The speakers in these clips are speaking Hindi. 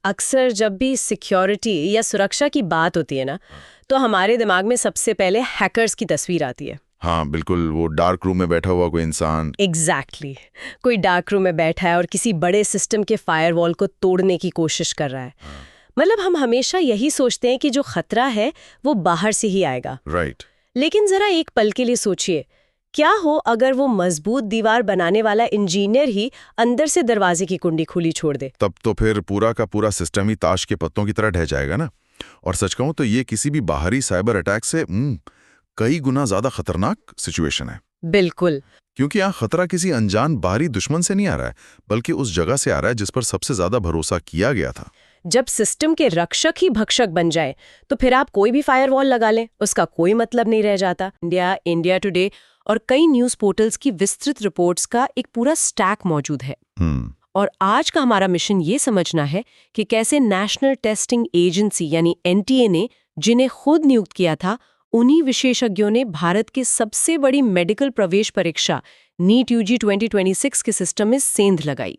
अक्सर जब भी सिक्योरिटी या सुरक्षा की बात होती है ना, तो हमारे दिमाग में सबसे पहले हैकर्स की तस्वीर आती है। हाँ बिल्कुल, वो डार्क रूम में बैठा हुआ कोई इंसान। एग्जैक्टली कोई डार्क रूम में बैठा है और किसी बड़े सिस्टम के फायरवॉल को तोड़ने की कोशिश कर रहा है। मतलब हम हमेशा यही सोचते हैं कि जो खतरा है वो बाहर से ही आएगा। राइट। लेकिन जरा एक पल के लिए सोचिए, क्या हो अगर वो मजबूत दीवार बनाने वाला इंजीनियर ही अंदर से दरवाजे की कुंडी खुली छोड़ दे? तब तो फिर पूरा का पूरा सिस्टम ही ताश के पत्तों की तरह ढह जाएगा ना। और सच कहूं तो ये किसी भी बाहरी साइबर अटैक से कई गुना ज्यादा खतरनाक सिचुएशन है। बिल्कुल। क्योंकि यहाँ खतरा किसी अनजान बाहरी दुश्मन से नहीं आ रहा है, बल्कि उस जगह से आ रहा है जिस पर सबसे ज्यादा भरोसा किया गया था। जब सिस्टम के रक्षक ही भक्षक बन जाए तो फिर आप कोई भी फायरवॉल लगा लें, उसका कोई मतलब नहीं रह जाता। इंडिया टुडे और कई न्यूज पोर्टल्स की विस्तृत रिपोर्ट्स का एक पूरा स्टैक मौजूद है। और आज का हमारा मिशन ये समझना है कि कैसे नेशनल टेस्टिंग एजेंसी यानी एनटीए ने, जिन्हें खुद नियुक्त किया था, उन्हीं विशेषज्ञों ने भारत की सबसे बड़ी मेडिकल प्रवेश परीक्षा नीट यूजी 2026 के सिस्टम में सेंध लगाई।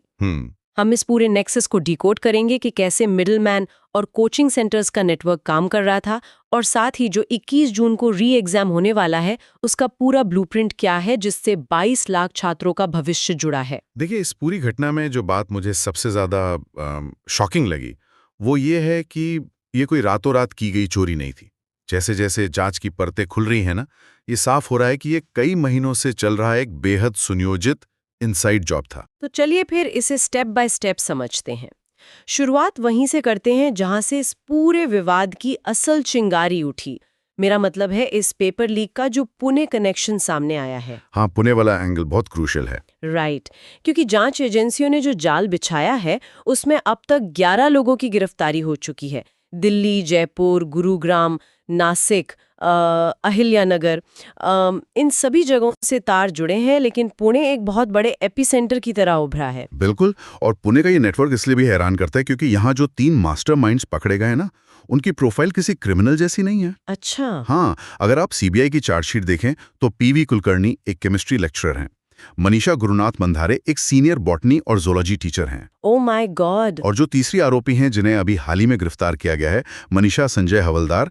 हम इस पूरे नेक्सस को डिकोड करेंगे कि कैसे मिडलमैन और कोचिंग सेंटर्स का नेटवर्क काम कर रहा था, और साथ ही जो 21 जून को री एग्जाम होने वाला है उसका पूरा ब्लूप्रिंट क्या है, जिससे 22 लाख छात्रों का भविष्य जुड़ा है। देखिए, इस पूरी घटना में जो बात मुझे सबसे ज्यादा शॉकिंग लगी वो ये है कि ये कोई रातों रात की गई चोरी नहीं थी। जैसे जैसे जांच की परतें खुल रही हैं ना, ये साफ हो रहा है कि ये कई महीनों से चल रहा एक बेहद सुनियोजित इनसाइड जॉब था। तो चलिए फिर इसे स्टेप बाय स्टेप समझते हैं। शुरुआत वहीं से करते हैं जहां से इस पूरे विवाद की असल चिंगारी उठी। मेरा मतलब है इस पेपर लीक का जो पुणे कनेक्शन सामने आया है। हाँ, पुणे वाला एंगल बहुत क्रूशियल है। राइट, क्योंकि जांच एजेंसियों ने जो जाल बिछाया है उसमें अब तक 11 लोगों की गिरफ्तारी हो चुकी है। दिल्ली, जयपुर, गुरुग्राम, नासिक, अहिल्यानगर, इन सभी जगहों से तार जुड़े हैं, लेकिन पुणे एक बहुत बड़े एपिसेंटर की तरह उभरा है। बिल्कुल, और पुणे का ये नेटवर्क इसलिए भी हैरान करता है क्योंकि यहाँ जो 3 मास्टरमाइंड्स पकड़े गए ना, उनकी प्रोफाइल किसी क्रिमिनल जैसी नहीं है। अच्छा। हाँ, अगर आप सीबीआई की चार्जशीट देखें तो पीवी कुलकर्णी एक केमिस्ट्री लेक्चरर हैं, मनीषा गुरुनाथ मंधारे एक सीनियर बॉटनी और जोलॉजी टीचर हैं। Oh my God. और जो तीसरी आरोपी हैं जिन्हें अभी हाल ही में गिरफ्तार किया गया है, मनीषा संजय हवलदार,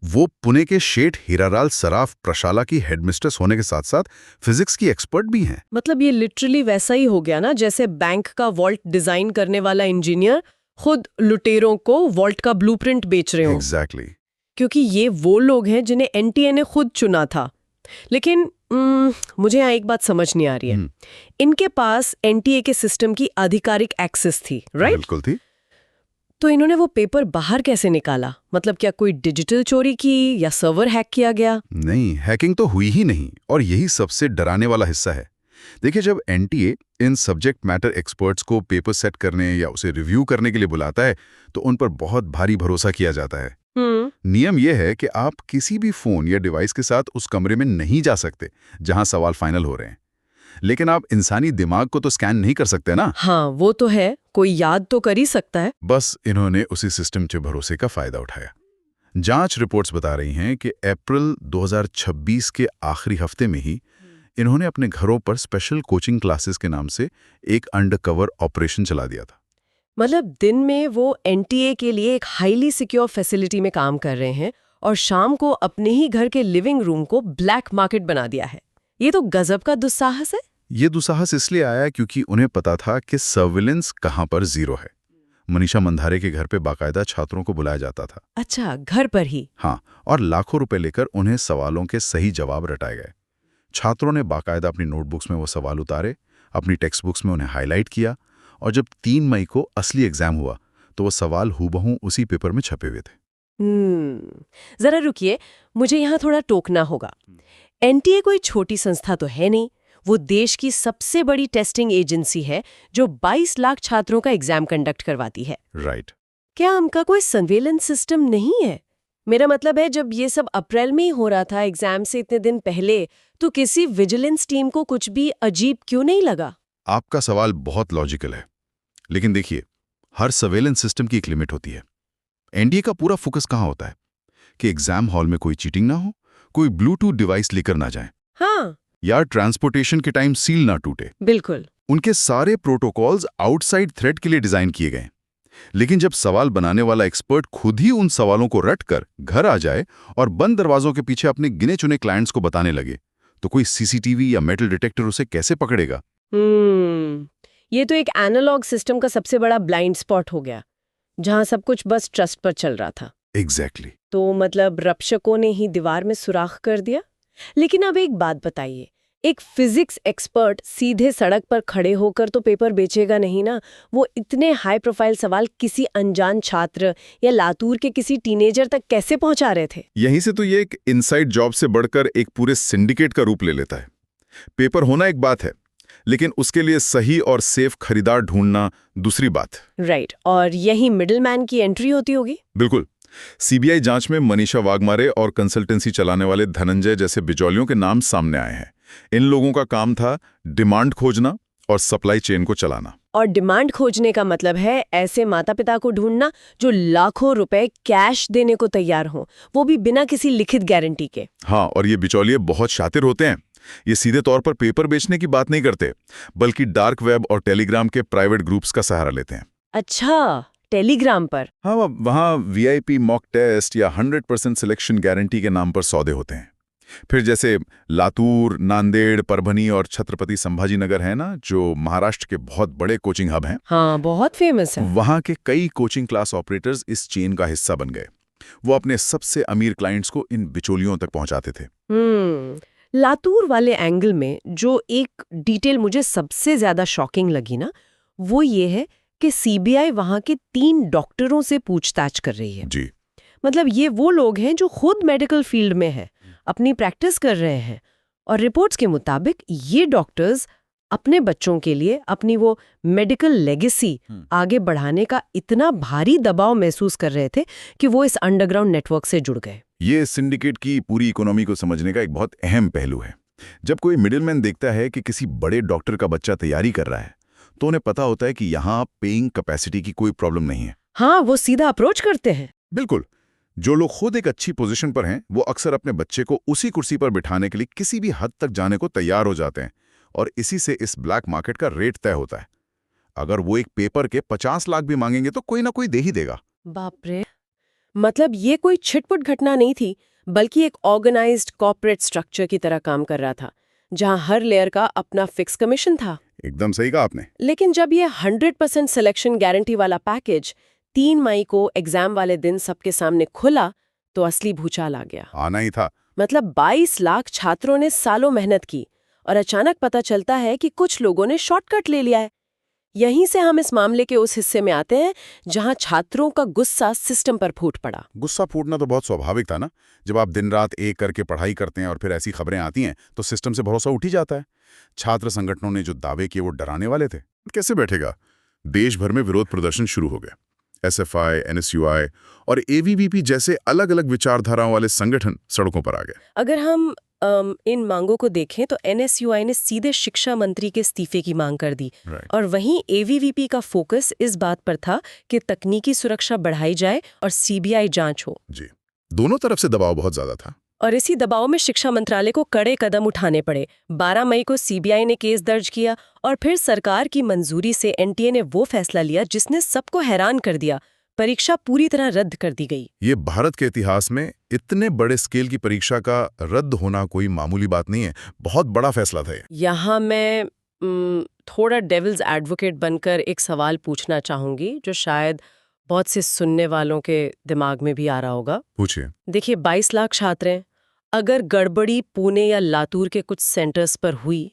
वो पुणे के शेठ हीरालाल सराफ प्रशाला की हेडमिस्ट्रेस होने के साथ साथ फिजिक्स की एक्सपर्ट भी हैं। मतलब ये लिटरली वैसा ही हो गया ना, जैसे बैंक का वॉल्ट डिजाइन करने वाला इंजीनियर खुद लुटेरों को वॉल्ट का ब्लूप्रिंट बेच रहे हो। एग्जैक्टली। क्योंकि ये वो लोग हैं जिन्हें एनटीए ने खुद चुना था। लेकिन मुझे यहाँ एक बात समझ नहीं आ रही है। इनके पास एनटीए के सिस्टम की आधिकारिक एक्सेस थी, राइट? बिल्कुल थी। तो इन्होंने वो पेपर बाहर कैसे निकाला? मतलब क्या कोई डिजिटल चोरी की या सर्वर हैक किया गया? नहीं, हैकिंग तो हुई ही नहीं, और यही सबसे डराने वाला हिस्सा है। देखिए, जब एनटीए इन सब्जेक्ट मैटर एक्सपर्ट्स को पेपर सेट करने या उसे रिव्यू करने के लिए बुलाता है तो उन पर बहुत भारी भरोसा किया जाता है। नियम यह है कि आप किसी भी फोन या डिवाइस के साथ उस कमरे में नहीं जा सकते जहां सवाल फाइनल हो रहे हैं, लेकिन आप इंसानी दिमाग को तो स्कैन नहीं कर सकते ना। हाँ, वो तो है, कोई याद तो कर ही सकता है। बस इन्होंने उसी सिस्टम के भरोसे का फायदा उठाया। जांच रिपोर्ट्स बता रही हैं कि अप्रैल 2026 के आखिरी हफ्ते में ही इन्होंने अपने घरों पर स्पेशल कोचिंग क्लासेस के नाम से एक अंडरकवर ऑपरेशन चला दिया था। मतलब दिन में वो एनटीए के लिए एक हाईली सिक्योर फैसिलिटी में काम कर रहे हैं और शाम को अपने ही घर के लिविंग रूम को ब्लैक मार्केट बना दिया है। ये तो गजब का दुस्साहस है। ये दुस्साहस इसलिए आया क्योंकि उन्हें पता था कि सर्विलेंस कहां पर जीरो है। मनीषा मंधारे के घर पे बाकायदा छात्रों को बुलाया जाता था। अच्छा, घर पर ही? हाँ, और लाखों रुपए लेकर उन्हें सवालों के सही जवाब रटाए गए। छात्रों ने बाकायदा अपनी नोटबुक्स में वो सवाल उतारे, अपनी टेक्स्ट बुक्स में उन्हें हाईलाइट किया, और जब 3 मई को असली एग्जाम हुआ तो वो सवाल हूबहू उसी पेपर में छपे हुए थे। जरा रुकिए, मुझे यहाँ थोड़ा टोकना होगा। एनटीए कोई छोटी संस्था तो है नहीं, वो देश की सबसे बड़ी टेस्टिंग एजेंसी है जो 22 लाख छात्रों का एग्जाम कंडक्ट करवाती है। राइट। क्या उनका कोई सर्वेलेंस सिस्टम नहीं है? मेरा मतलब है, जब ये सब अप्रैल में ही हो रहा था, एग्जाम से इतने दिन पहले, तो किसी विजिलेंस टीम को कुछ भी अजीब क्यों नहीं लगा? आपका सवाल बहुत लॉजिकल है, लेकिन देखिए, हर सर्वेलेंस सिस्टम की एक लिमिट होती है। एनडीए का पूरा फोकस कहाँ होता है कि एग्जाम हॉल में कोई चीटिंग ना हो, कोई ब्लूटूथ डिवाइस लेकर ना जाए, हाँ, या ट्रांसपोर्टेशन के टाइम सील ना टूटे। बिल्कुल। उनके सारे प्रोटोकॉल्स आउटसाइड थ्रेट के लिए डिजाइन किए गए। लेकिन जब सवाल बनाने वाला एक्सपर्ट खुद ही उन सवालों को रट कर घर आ जाए और बंद दरवाजों के पीछे अपने गिने चुने क्लाइंट्स को बताने लगे, तो कोई सीसीटीवी या मेटल डिटेक्टर उसे कैसे पकड़ेगा? ये तो एक एनालॉग सिस्टम का सबसे बड़ा ब्लाइंड स्पॉट हो गया, जहां सब कुछ बस ट्रस्ट पर चल रहा था। एग्जैक्टली। तो मतलब रक्षकों ने ही दीवार में सुराख कर दिया। लेकिन अब एक बात बताइए, एक फिजिक्स एक्सपर्ट सीधे सड़क पर खड़े होकर तो पेपर बेचेगा नहीं ना। वो इतने हाई प्रोफाइल सवाल किसी अनजान छात्र या लातूर के किसी टीनेजर तक कैसे पहुंचा रहे थे? यहीं से तो ये एक इनसाइड जॉब से बढ़कर एक पूरे सिंडिकेट का रूप ले लेता है। पेपर होना एक बात है, लेकिन उसके लिए सही और सेफ खरीदार ढूंढना दूसरी बात। राइट, और यही मिडिलमैन की एंट्री होती होगी। बिल्कुल। सीबीआई जांच में मनीषा वाघमारे और कंसल्टेंसी चलाने वाले धनंजय जैसे बिचौलियों के नाम सामने आए हैं। इन लोगों का काम था डिमांड खोजना और सप्लाई चेन को चलाना। और डिमांड खोजने का मतलब है ऐसे माता पिता को ढूंढना जो लाखों रुपए कैश देने को तैयार हों, वो भी बिना किसी लिखित गारंटी के। हाँ, और ये बिचौलिए बहुत शातिर होते हैं। ये सीधे तौर पर पेपर बेचने की बात नहीं करते, बल्कि डार्क वेब और टेलीग्राम के प्राइवेट ग्रुप्स का सहारा लेते हैं। अच्छा, टेलीग्राम पर? हाँ, वहाँ वीआईपी मॉक टेस्ट या 100% सिलेक्शन गारंटी के नाम पर सौदे होते हैं। फिर जैसे लातूर, नांदेड़, परभनी और छत्रपति संभाजीनगर है ना, जो महाराष्ट्र के बहुत बड़े कोचिंग हब हैं। हाँ, बहुत फेमस है। वहाँ के कई कोचिंग क्लास ऑपरेटर्स इस चेन का हिस्सा बन गए। वो अपने सबसे अमीर क्लाइंट्स को इन बिचौलियों तक पहुंचाते थे। लातूर वाले एंगल में जो एक डिटेल मुझे सबसे ज्यादा शॉकिंग लगी ना, वो ये है कि सीबीआई वहां के 3 डॉक्टरों से पूछताछ कर रही है। जी। मतलब ये वो लोग हैं जो खुद मेडिकल फील्ड में हैं, अपनी प्रैक्टिस कर रहे हैं, और रिपोर्ट्स के मुताबिक ये डॉक्टर्स अपने बच्चों के लिए अपनी वो मेडिकल लेगेसी आगे बढ़ाने का इतना भारी दबाव महसूस कर रहे थे कि वो इस अंडरग्राउंड नेटवर्क से जुड़ गए। ये सिंडिकेट की पूरी इकोनॉमी को समझने का एक बहुत अहम पहलू है। जब कोई मिडिलमैन देखता है कि किसी बड़े डॉक्टर का बच्चा तैयारी कर रहा है, तो उन्हें पता होता है कि यहाँ पेइंग कैपेसिटी की कोई प्रॉब्लम नहीं है। हाँ, वो सीधा अप्रोच करते हैं। बिल्कुल। जो लोग खुद एक अच्छी पोजीशन पर हैं, वो अक्सर अपने बच्चे को उसी कुर्सी पर बिठाने के लिए किसी भी हद तक जाने को तैयार हो जाते हैं, और इसी से इस ब्लैक मार्केट का रेट तय होता है। अगर वो एक पेपर के 50 लाख भी मांगेंगे तो कोई ना कोई दे ही देगा। बाप रे, मतलब ये कोई छिटपुट घटना नहीं थी, बल्कि एक ऑर्गेनाइज्ड कॉर्पोरेट स्ट्रक्चर की तरह काम कर रहा था, जहां हर लेयर का अपना फिक्स कमीशन था। एकदम सही कहा आपने। लेकिन जब ये 100% सिलेक्शन गारंटी वाला पैकेज 3 मई को एग्जाम वाले दिन सबके सामने खुला, तो असली भूचाल आ गया। आना ही था। मतलब 22 लाख छात्रों ने सालों मेहनत की, और अचानक पता चलता है कि कुछ लोगों ने शॉर्टकट ले लिया है। यहीं से हम इस मामले के उस हिस्से में आते हैं जहां छात्रों का गुस्सा सिस्टम पर फूट पड़ा। गुस्सा फूटना तो बहुत स्वाभाविक था ना। जब आप दिन रात एक करके पढ़ाई करते हैं और फिर ऐसी खबरें आती हैं, तो सिस्टम से भरोसा उठ ही जाता है। छात्र संगठनों ने जो दावे किए वो डराने वाले थे। कैसे बैठेगा? देश भर में विरोध प्रदर्शन शुरू हो गए। एसएफआई, एनएसयूआई और एवीवीपी जैसे अलग अलग विचारधाराओं वाले संगठन सड़कों पर आ गए। अगर हम इन मांगों को देखें तो एनएसयूआई ने सीधे शिक्षा मंत्री के इस्तीफे की मांग कर दी, और वहीं एवीवीपी का फोकस इस बात पर था कि तकनीकी सुरक्षा बढ़ाई जाए और सीबीआई जांच हो। जी, दोनों तरफ से दबाव बहुत ज्यादा था। और इसी दबाव में शिक्षा मंत्रालय को कड़े कदम उठाने पड़े। 12 मई को सीबीआई ने केस दर्ज किया, और फिर सरकार की मंजूरी से एनटीए ने वो फैसला लिया जिसने सबको हैरान कर दिया। परीक्षा पूरी तरह रद्द कर दी गई। ये भारत के इतिहास में इतने बड़े स्केल की परीक्षा का रद्द होना कोई मामूली बात नहीं है। बहुत बड़ा फैसला था। यहाँ मैं थोड़ा डेविल्स एडवोकेट बनकर एक सवाल पूछना चाहूंगी, जो शायद बहुत से सुनने वालों के दिमाग में भी आ रहा होगा। पूछिए। देखिए, 22 लाख छात्र हैं। अगर गड़बड़ी पुणे या लातूर के कुछ सेंटर्स पर हुई,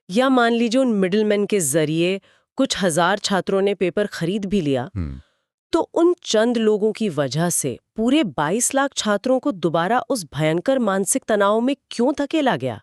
या मान लीजिए उन मिडिलमैन के जरिए कुछ हजार छात्रों ने पेपर खरीद भी लिया, तो उन चंद लोगों की वजह से पूरे 22 लाख छात्रों को दोबारा उस भयंकर मानसिक तनाव में क्यों धकेला गया?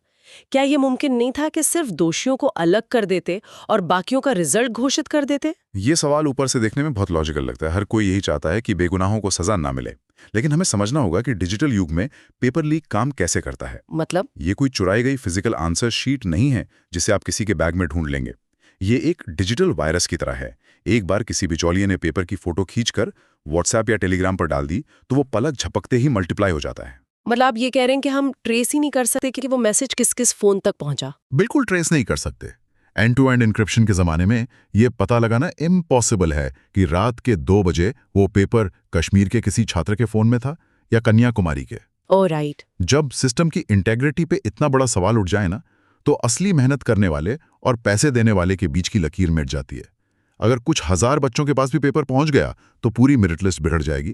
क्या ये मुमकिन नहीं था कि सिर्फ दोषियों को अलग कर देते और बाकियों का रिजल्ट घोषित कर देते? ये सवाल ऊपर से देखने में बहुत लॉजिकल लगता है। हर कोई यही चाहता है कि बेगुनाहों को सजा ना मिले। लेकिन हमें समझना होगा कि डिजिटल युग में पेपर लीक काम कैसे करता है। मतलब ये कोई चुराई गई फिजिकल आंसर शीट नहीं है जिसे आप किसी के बैग में ढूंढ लेंगे। ये एक डिजिटल वायरस की तरह है। एक बार किसी बिचौलिए ने पेपर की फोटो खींचकर व्हाट्सएप या टेलीग्राम पर डाल दी, तो वो पलक झपकते ही मल्टीप्लाई हो जाता है। मतलब आप ये कह रहे हैं कि हम ट्रेस ही नहीं कर सकते कि वो मैसेज किस किस फोन तक पहुंचा? बिल्कुल ट्रेस नहीं कर सकते। एंड टू एंड इंक्रिप्शन के ज़माने में ये पता लगाना इम्पॉसिबल है कि रात के 2 बजे वो पेपर कश्मीर के किसी छात्र के फ़ोन में था या कन्याकुमारी के। ओ राइट। जब सिस्टम की इंटेग्रिटी पे इतना बड़ा सवाल उठ जाए ना, तो असली मेहनत करने वाले और पैसे देने वाले के बीच की लकीर मिट जाती है। अगर कुछ हजार बच्चों के पास भी पेपर पहुंच गया तो पूरी मेरिट लिस्ट बिगड़ जाएगी।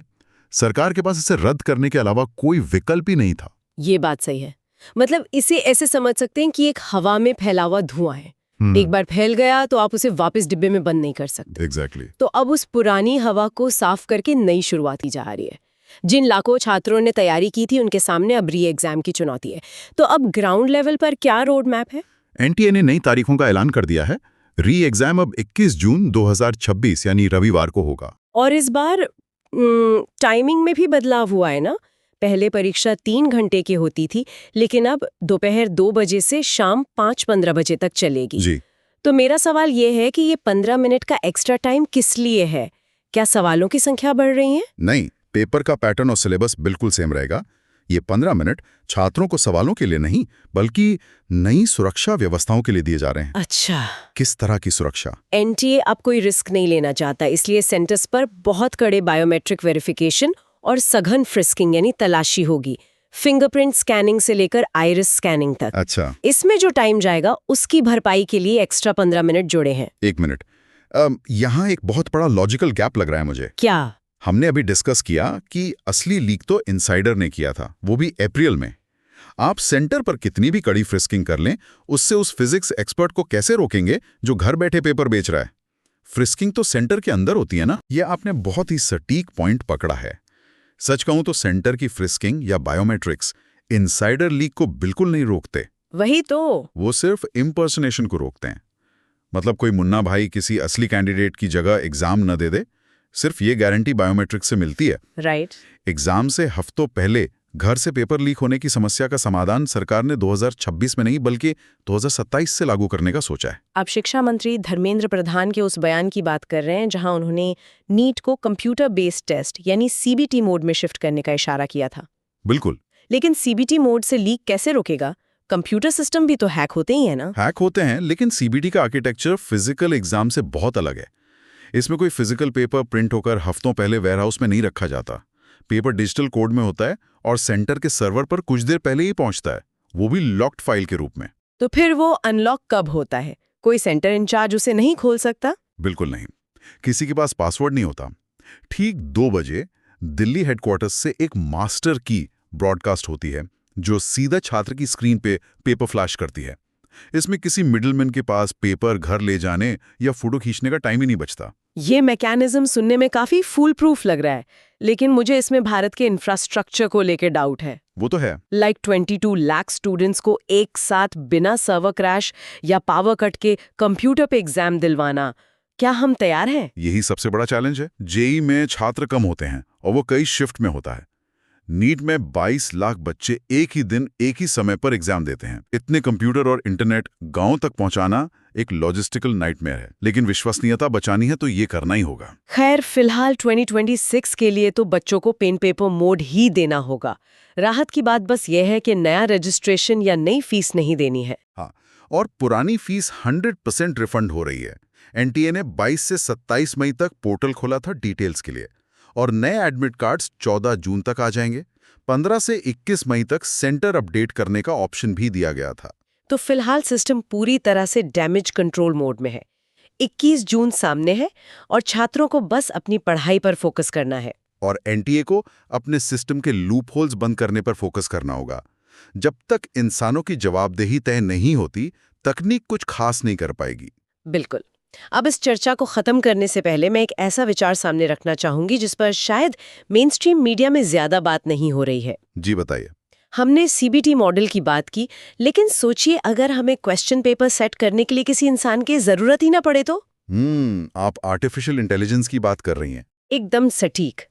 सरकार के पास इसे रद्द करने के अलावा कोई विकल्प ही नहीं था। ये बात सही है। मतलब इसे ऐसे समझ सकते हैं कि एक हवा में फैला हुआ धुआं है। एक बार फैल गया तो आप उसे वापस डिब्बे में बंद नहीं कर सकते। एग्जैक्टली। तो अब उस पुरानी हवा को साफ करके नई शुरुआत की जा रही है। जिन लाखों छात्रों ने तैयारी की थी उनके सामने अब री एग्जाम की चुनौती है। तो अब ग्राउंड लेवल पर क्या रोड मैप है? एनटीए ने नई तारीखों का ऐलान कर दिया है। री एग्जाम अब 21 जून 2026 यानी रविवार को होगा। और इस बार टाइमिंग में भी बदलाव हुआ है ना? पहले परीक्षा 3 घंटे की होती थी, लेकिन अब दोपहर 2 बजे से शाम 5:15 बजे तक चलेगी। जी। तो मेरा सवाल ये है कि ये 15 मिनट का एक्स्ट्रा टाइम किस लिए है? क्या सवालों की संख्या बढ़ रही है? नहीं, पेपर का पैटर्न और सिलेबस बिल्कुल सेम रहेगा। ये 15 मिनट छात्रों को सवालों के लिए नहीं, बल्कि नई सुरक्षा व्यवस्थाओं के लिए दिए जा रहे हैं। अच्छा। किस तरह की सुरक्षा? एनटीए अब कोई रिस्क नहीं लेना चाहता, इसलिए सेंटर्स पर बहुत कड़े बायोमेट्रिक वेरिफिकेशन और सघन फ्रिस्किंग यानी तलाशी होगी, फिंगरप्रिंट स्कैनिंग से लेकर आइरिस स्कैनिंग तक। अच्छा। इसमें जो टाइम जाएगा उसकी भरपाई के लिए एक्स्ट्रा 15 मिनट जोड़े हैं। 1 मिनट, यहाँ एक बहुत बड़ा लॉजिकल गैप लग रहा है मुझे। क्या? हमने अभी डिस्कस किया कि असली लीक तो इनसाइडर ने किया था, वो भी अप्रैल में। आप सेंटर पर कितनी भी कड़ी फ्रिस्किंग कर लें, उससे उस फिजिक्स एक्सपर्ट को कैसे रोकेंगे जो घर बैठे पेपर बेच रहा है? फ्रिस्किंग तो सेंटर के अंदर होती है ना। यह आपने बहुत ही सटीक पॉइंट पकड़ा है। सच कहूं तो सेंटर की फ्रिस्किंग या बायोमेट्रिक्स इनसाइडर लीक को बिल्कुल नहीं रोकते। वही तो। वो सिर्फ इम्पर्सनेशन को रोकते हैं। मतलब कोई मुन्ना भाई किसी असली कैंडिडेट की जगह एग्जाम न दे दे, सिर्फ ये गारंटी बायोमेट्रिक्स से मिलती है। राइट। एग्जाम से हफ्तों पहले घर से पेपर लीक होने की समस्या का समाधान सरकार ने 2026 में नहीं बल्कि 2027 से लागू करने का सोचा है। आप शिक्षा मंत्री धर्मेंद्र प्रधान के उस बयान की बात कर रहे हैं जहां उन्होंने नीट को कंप्यूटर बेस्ड टेस्ट यानी सीबीटी मोड में शिफ्ट करने का इशारा किया था। बिल्कुल। लेकिन सीबीटी मोड से लीक कैसे रोकेगा? कंप्यूटर सिस्टम भी तो हैक होते ही है ना? हैक होते हैं, लेकिन सीबीटी का आर्किटेक्चर फिजिकल एग्जाम से बहुत अलग है। इसमें कोई फिजिकल पेपर प्रिंट होकर हफ्तों पहले वेयरहाउस में नहीं रखा जाता। पेपर डिजिटल कोड में होता है और सेंटर के सर्वर पर कुछ देर पहले ही पहुंचता है, वो भी लॉक्ड फाइल के रूप में। तो फिर वो अनलॉक कब होता है? कोई सेंटर इंचार्ज उसे नहीं खोल सकता? बिल्कुल नहीं, किसी के पास पासवर्ड नहीं होता। ठीक 2 बजे दिल्ली हेडक्वार्टर्स से एक मास्टर की ब्रॉडकास्ट होती है जो सीधा छात्र की स्क्रीन पे पेपर फ्लैश करती है। इसमें किसी मिडलमैन के पास पेपर घर ले जाने या फोटो खींचने का टाइम ही नहीं बचता। ये मैकेनिज्म सुनने में काफी फूल प्रूफ लग रहा है, लेकिन मुझे इसमें भारत के इंफ्रास्ट्रक्चर को लेकर डाउट है। वो तो है। 22 लाख स्टूडेंट्स को एक साथ बिना सर्वर क्रैश या पावर कट के कंप्यूटर पे एग्जाम दिलवाना, क्या हम तैयार हैं? यही सबसे बड़ा चैलेंज है। जेई में छात्र कम होते हैं और वो कई शिफ्ट में होता है। नीट में 22 लाख बच्चे एक ही दिन एक ही समय पर एग्जाम देते हैं। इतने कंप्यूटर और इंटरनेट गांव तक पहुंचाना एक लॉजिस्टिकल नाइटमेयर है, लेकिन विश्वसनीयता बचानी है तो ये करना ही होगा। खैर, फिलहाल 2026 के लिए तो बच्चों को पेन पेपर मोड ही देना होगा। राहत की बात बस यह है कि नया रजिस्ट्रेशन या नई फीस नहीं देनी है। हाँ, और पुरानी फीस 100% रिफंड हो रही है। एनटीए ने 22 से 27 मई तक पोर्टल खोला था डिटेल्स के लिए, और नए एडमिट कार्ड्स 14 जून तक आ जाएंगे। 15 से 21 मई तक सेंटर अपडेट करने का ऑप्शन भी दिया गया था। तो फिलहाल सिस्टम पूरी तरह से डैमेज कंट्रोल मोड में है। 21 जून सामने है और छात्रों को बस अपनी पढ़ाई पर फोकस करना है। और एनटीए को अपने सिस्टम के लूपहोल्स बंद करने पर फोकस करना होगा। जब तक इंसानों की जवाबदेही तय नहीं होती, तकनीक कुछ खास नहीं कर पाएगी। बिल्कुल। अब इस चर्चा को खत्म करने से पहले मैं एक ऐसा विचार सामने रखना चाहूंगी जिस पर शायद मेन स्ट्रीम मीडिया में ज्यादा बात नहीं हो रही है। जी बताइए। हमने सीबीटी मॉडल की बात की, लेकिन सोचिए अगर हमें क्वेश्चन पेपर सेट करने के लिए किसी इंसान की जरूरत ही ना पड़े तो? आप आर्टिफिशियल इंटेलिजेंस की बात कर रही हैं। एकदम सटीक।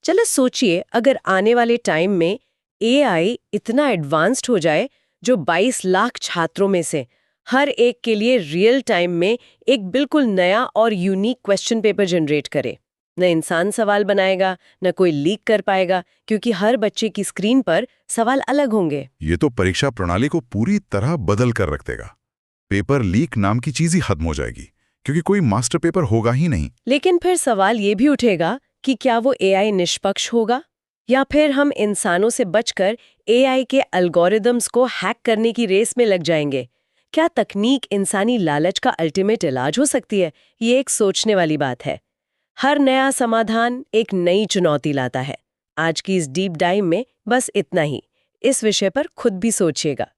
चलो सोचिए अगर आने वाले टाइम में एआई इतना एडवांस्ड हो जाए जो 22 लाख छात्रों में से हर एक के लिए रियल टाइम में एक बिल्कुल नया और यूनिक क्वेश्चन पेपर जनरेट करे। न इंसान सवाल बनाएगा, न कोई लीक कर पाएगा, क्योंकि हर बच्चे की स्क्रीन पर सवाल अलग होंगे। ये तो परीक्षा प्रणाली को पूरी तरह बदल कर रख देगा। पेपर लीक नाम की चीज ही खत्म हो जाएगी, क्योंकि कोई मास्टर पेपर होगा ही नहीं। लेकिन फिर सवाल ये भी उठेगा कि क्या वो एआई निष्पक्ष होगा, या फिर हम इंसानों से बचकर एआई के एल्गोरिदम्स को हैक करने की रेस में लग जाएंगे। क्या तकनीक इंसानी लालच का अल्टीमेट इलाज हो सकती है? ये एक सोचने वाली बात है। हर नया समाधान एक नई चुनौती लाता है। आज की इस डीप डाइव में बस इतना ही। इस विषय पर खुद भी सोचिएगा।